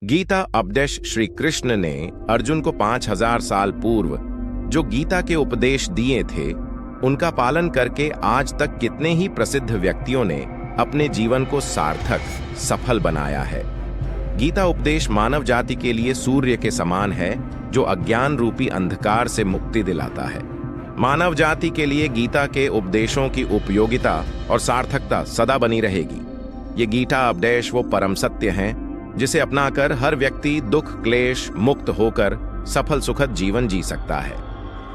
गीता उपदेश श्री कृष्ण ने अर्जुन को 5000 साल पूर्व जो गीता के उपदेश दिए थे उनका पालन करके आज तक कितने ही प्रसिद्ध व्यक्तियों ने अपने जीवन को सार्थक सफल बनाया है। गीता उपदेश मानव जाति के लिए सूर्य के समान है जो अज्ञान रूपी अंधकार से मुक्ति दिलाता है। मानव जाति के लिए गीता के उपदेशों की उपयोगिता और सार्थकता सदा बनी रहेगी। ये गीता उपदेश वो परम सत्य हैं जिसे अपनाकर हर व्यक्ति दुख क्लेश मुक्त होकर सफल सुखद जीवन जी सकता है।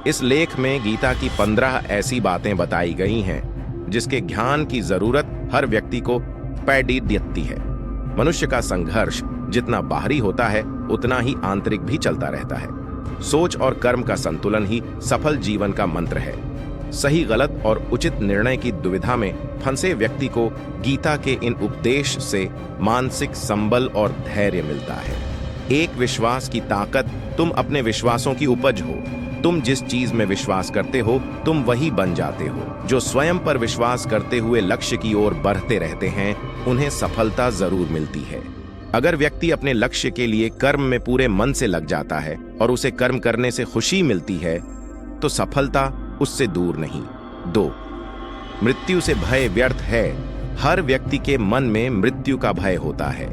इस लेख में गीता की 15 ऐसी बातें बताई गई हैं जिसके ज्ञान की जरूरत हर व्यक्ति को पैदी देती है। मनुष्य का संघर्ष जितना बाहरी होता है उतना ही आंतरिक भी चलता रहता है। सोच और कर्म का संतुलन ही सफल जीवन का मंत्र है। सही गलत और उचित निर्णय की दुविधा में फंसे व्यक्ति को गीता के इन उपदेश से मानसिक संबल और धैर्य मिलता है। एक विश्वास की ताकत, तुम अपने विश्वासों की उपज हो। तुम जिस चीज में विश्वास करते हो तुम वही बन जाते हो। जो स्वयं पर विश्वास करते हुए लक्ष्य की ओर बढ़ते रहते हैं उन्हें सफलता जरूर मिलती है। अगर व्यक्ति अपने लक्ष्य के लिए कर्म में पूरे मन से लग जाता है और उसे कर्म करने से खुशी मिलती है तो सफलता उससे दूर नहीं। 2. मृत्यु से भय व्यर्थ है। हर व्यक्ति के मन में मृत्यु का भय होता है।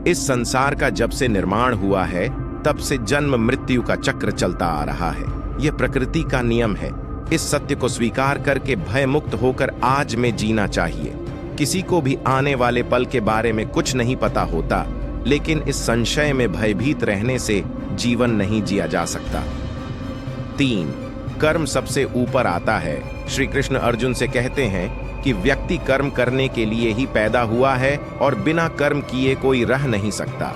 इस संसार का जब से निर्माण हुआ है तब से जन्म मृत्यु का चक्र चलता आ रहा है। यह प्रकृति का नियम है। इस सत्य को स्वीकार करके भय मुक्त होकर आज में जीना चाहिए। किसी को भी आने वाले पल के बारे में कुछ नहीं पता होता, लेकिन इस संशय में भयभीत रहने से जीवन नहीं जिया जा सकता। 3. कर्म सबसे ऊपर आता है। श्री कृष्ण अर्जुन से कहते हैं कि व्यक्ति कर्म करने के लिए ही पैदा हुआ है और बिना कर्म किए कोई रह नहीं सकता।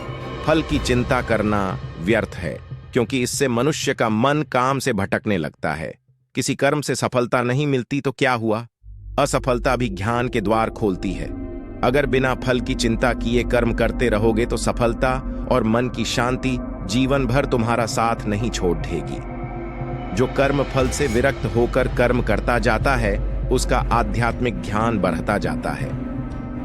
फल की चिंता करना व्यर्थ है क्योंकि इससे मनुष्य का मन काम से भटकने लगता है। किसी कर्म से सफलता नहीं मिलती तो क्या हुआ? असफलता भी ज्ञान के द्वार खोलती है। अगर बिना फल की चिंता किए कर्म करते रहोगे तो सफलता और मन की शांति जीवन भर तुम्हारा साथ नहीं छोड़ देगी। जो कर्म फल से विरक्त होकर कर्म करता जाता है उसका आध्यात्मिक ज्ञान बढ़ता जाता है।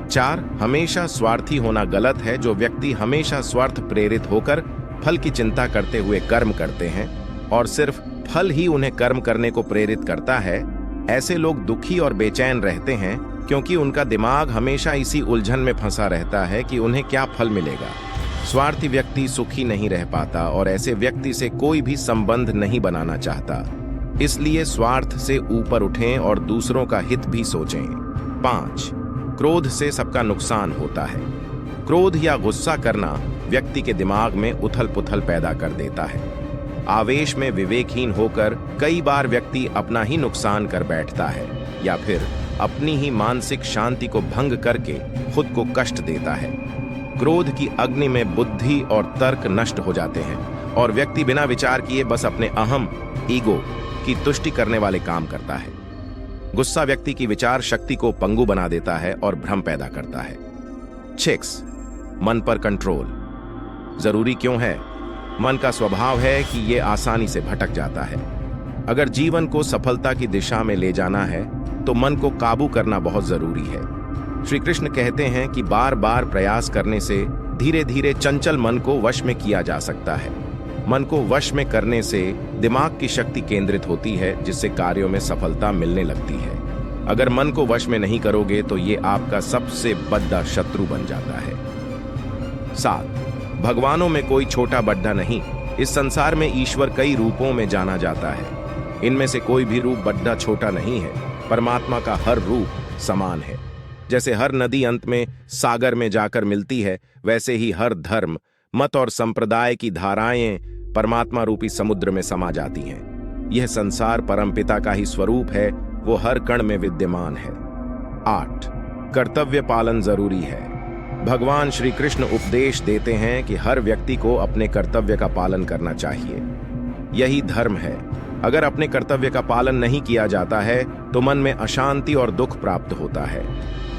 4. हमेशा स्वार्थी होना गलत है। जो व्यक्ति हमेशा स्वार्थ प्रेरित होकर फल की चिंता करते हुए कर्म करते हैं और सिर्फ फल ही उन्हें कर्म करने को प्रेरित करता है, ऐसे लोग दुखी और बेचैन रहते हैं क्योंकि उनका दिमाग हमेशा इसी उलझन में फंसा रहता है कि उन्हें क्या फल मिलेगा। स्वार्थी व्यक्ति सुखी नहीं रह पाता और ऐसे व्यक्ति से कोई भी संबंध नहीं बनाना चाहता। इसलिए स्वार्थ से ऊपर उठें और दूसरों का हित भी सोचें। 5. क्रोध से सबका नुकसान होता है। क्रोध या गुस्सा करना व्यक्ति के दिमाग में उथल पुथल पैदा कर देता है। आवेश में विवेकहीन होकर कई बार व्यक्ति अपना ही नुकसान कर बैठता है या फिर अपनी ही मानसिक शांति को भंग करके खुद को कष्ट देता है। क्रोध की अग्नि में बुद्धि और तर्क नष्ट हो जाते हैं और व्यक्ति बिना विचार किए बस अपने अहम ईगो की तुष्टि करने वाले काम करता है। गुस्सा व्यक्ति की विचार शक्ति को पंगु बना देता है और भ्रम पैदा करता है। 6. मन पर कंट्रोल जरूरी क्यों है? मन का स्वभाव है कि यह आसानी से भटक जाता है। अगर जीवन को सफलता की दिशा में ले जाना है तो मन को काबू करना बहुत जरूरी है। श्री कृष्ण कहते हैं कि बार बार प्रयास करने से धीरे धीरे चंचल मन को वश में किया जा सकता है। मन को वश में करने से दिमाग की शक्ति केंद्रित होती है जिससे कार्यों में सफलता मिलने लगती है। अगर मन को वश में नहीं करोगे तो ये आपका सबसे बड़ा शत्रु बन जाता है। 7. भगवानों में कोई छोटा बड़ा नहीं। इस संसार में ईश्वर कई रूपों में जाना जाता है। इनमें से कोई भी रूप बड़ा छोटा नहीं है। परमात्मा का हर रूप समान है। जैसे हर नदी अंत में सागर में जाकर मिलती है, वैसे ही हर धर्म मत और संप्रदाय की धाराएं परमात्मा रूपी समुद्र में समा जाती हैं। यह संसार परमपिता का ही स्वरूप है, वो हर कण में विद्यमान है। 8. कर्तव्य पालन जरूरी है। भगवान श्री कृष्ण उपदेश देते हैं कि हर व्यक्ति को अपने कर्तव्य का पालन करना चाहिए। यही धर्म है। अगर अपने कर्तव्य का पालन नहीं किया जाता है तो मन में अशांति और दुख प्राप्त होता है।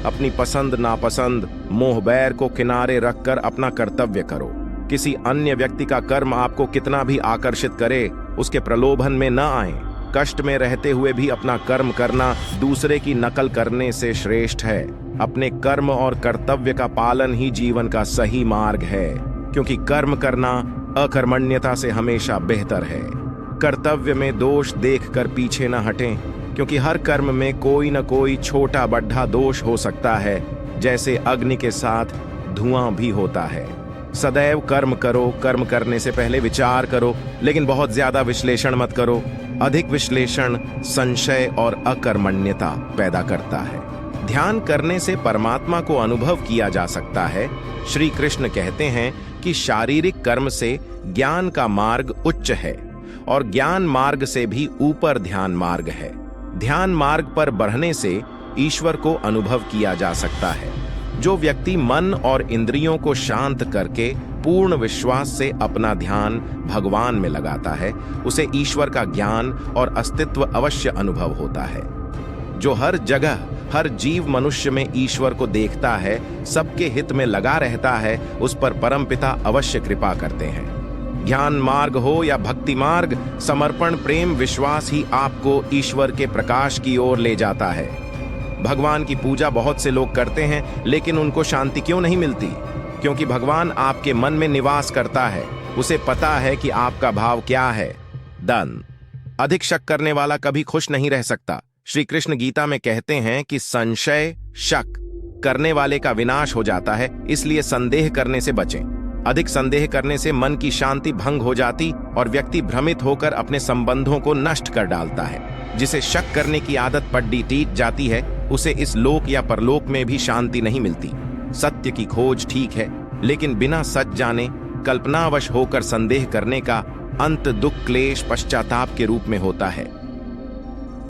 अपनी पसंद नापसंद मोह बैर को किनारे रखकर अपना कर्तव्य करो। किसी अन्य व्यक्ति का कर्म आपको कितना भी आकर्षित करे उसके प्रलोभन में न आए। कष्ट में रहते हुए भी अपना कर्म करना दूसरे की नकल करने से श्रेष्ठ है। अपने कर्म और कर्तव्य का पालन ही जीवन का सही मार्ग है। क्योंकि कर्म करना अकर्मण्यता से हमेशा बेहतर है। कर्तव्य में दोष देखकर पीछे न हटें, क्योंकि हर कर्म में कोई न कोई छोटा बड़ा दोष हो सकता है, जैसे अग्नि के साथ धुआं भी होता है। सदैव कर्म करो, कर्म करने से पहले विचार करो, लेकिन बहुत ज्यादा विश्लेषण मत करो। अधिक विश्लेषण संशय और अकर्मण्यता पैदा करता है। ध्यान करने से परमात्मा को अनुभव किया जा सकता है। श्री कृष्ण कहते हैं कि शारीरिक कर्म से ज्ञान का मार्ग उच्च है और ज्ञान मार्ग से भी ऊपर ध्यान मार्ग है। ध्यान मार्ग पर बढ़ने से ईश्वर को अनुभव किया जा सकता है। जो व्यक्ति मन और इंद्रियों को शांत करके पूर्ण विश्वास से अपना ध्यान भगवान में लगाता है, उसे ईश्वर का ज्ञान और अस्तित्व अवश्य अनुभव होता है। जो हर जगह हर जीव मनुष्य में ईश्वर को देखता है, सबके हित में लगा रहता है, उस पर परमपिता अवश्य कृपा करते हैं। ज्ञान मार्ग हो या भक्ति मार्ग, समर्पण प्रेम विश्वास ही आपको ईश्वर के प्रकाश की ओर ले जाता है। भगवान की पूजा बहुत से लोग करते हैं, लेकिन उनको शांति क्यों नहीं मिलती? क्योंकि भगवान आपके मन में निवास करता है। उसे पता है कि आपका भाव क्या है। दन अधिक शक करने वाला कभी खुश नहीं रह सकता। श्री कृष्ण गीता में कहते हैं कि संशय शक करने वाले का विनाश हो जाता है, इसलिए संदेह करने से बचें। अधिक संदेह करने से मन की शांति भंग हो जाती और व्यक्ति भ्रमित होकर अपने संबंधों को नष्ट कर डालता है। जिसे शक करने की आदत पड़ जाती है, उसे इस लोक या परलोक में भी शांति नहीं मिलती। सत्य की खोज ठीक है, लेकिन बिना सच जाने कल्पनावश होकर संदेह करने का अंत दुख क्लेश पश्चाताप के रूप में होता है।